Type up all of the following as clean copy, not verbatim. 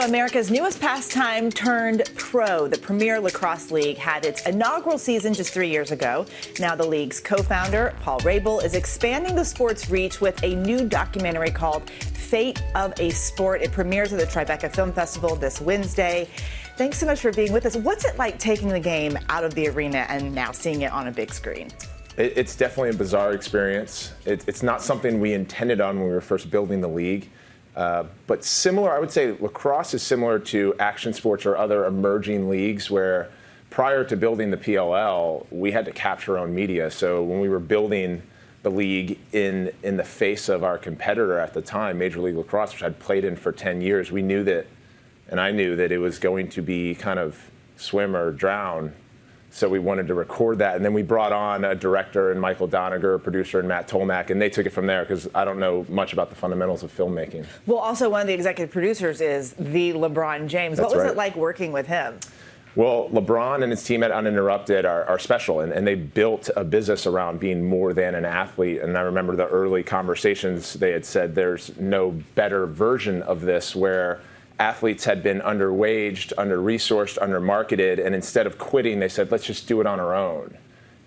America's newest pastime turned pro. The Premier Lacrosse League had its inaugural season just 3 years ago. Now the league's co-founder, Rabil, is expanding the sport's reach with a new documentary called Fate of a Sport. It premieres at the Tribeca Film Festival this Wednesday. Thanks so much for being with us. What's it like taking the game out of the arena and now seeing it on a big screen? It's definitely a bizarre experience. It's not something we intended on when we were first building the league. But similar, I would say lacrosse is similar to action sports or other emerging leagues where prior to building the PLL, we had to capture our own media. So when we were building the league in the face of our competitor at the time, Major League Lacrosse, which I'd played in for 10 years, we knew that, and I knew that it was going to be kind of swim or drown. So we wanted to record that, and then we brought on a director and Michael Doniger, a producer, and Matt Tolmack, and they took it from there because I don't know much about the fundamentals of filmmaking. Well, also one of the executive producers is the LeBron James. That's what was right. it like working with him? Well, LeBron and his team at Uninterrupted are special, and they built a business around being more than an athlete. And I remember the early conversations, they had said there's no better version of this where athletes had been underwaged, under-resourced, under-marketed, and instead of quitting, they said, let's just do it on our own.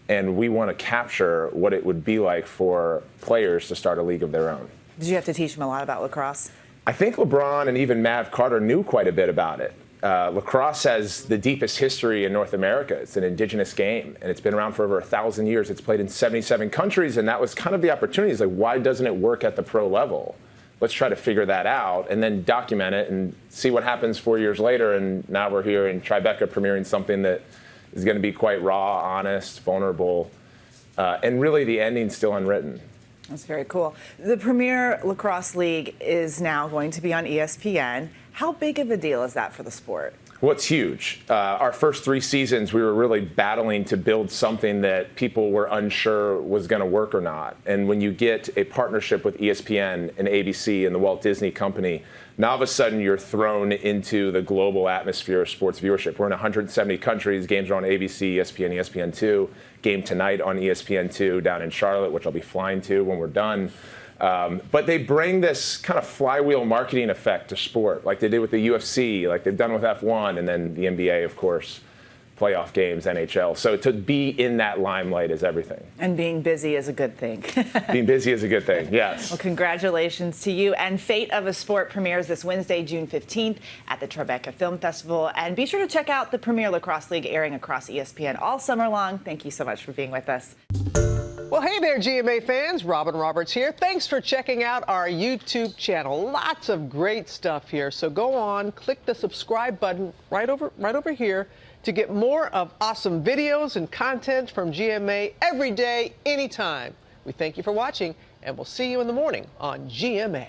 And we want to capture what it would be like for players to start a league of their own. Did you have to teach them a lot about lacrosse? I think LeBron and even Mav Carter knew quite a bit about it. Lacrosse has the deepest history in North America. It's an indigenous game, and it's been around for over 1,000 years. It's played in 77 countries, and that was kind of the opportunity. It's like, why doesn't it work at the pro level? Let's try to figure that out and then document it and see what happens 4 years later. And now we're here in Tribeca premiering something that is going to be quite raw, honest, vulnerable, and really the ending's still unwritten. That's very cool. The Premier Lacrosse League is now going to be on ESPN. How big of a deal is that for the sport? Well, it's huge. Our first 3 seasons, we were really battling to build something that people were unsure was going to work or not. And when you get a partnership with ESPN and ABC and the Walt Disney Company, now all of a sudden you're thrown into the global atmosphere of sports viewership. We're in 170 countries. Games are on ABC, ESPN, ESPN2. Game tonight on ESPN2 down in Charlotte, which I'll be flying to when we're done. But they bring this kind of flywheel marketing effect to sport, like they did with the UFC, like they've done with F1, and then the NBA, of course, playoff games, NHL. So to be in that limelight is everything. And being busy is a good thing. Being busy is a good thing, yes. Well, congratulations to you. And Fate of a Sport premieres this Wednesday, June 15th at the Tribeca Film Festival. And be sure to check out the Premier Lacrosse League airing across ESPN all summer long. Thank you so much for being with us. Well, hey there, GMA fans. Robin Roberts here. Thanks for checking out our YouTube channel. Lots of great stuff here. So go on, click the subscribe button right over here to get more of awesome videos and content from GMA every day, anytime. We thank you for watching, and we'll see you in the morning on GMA.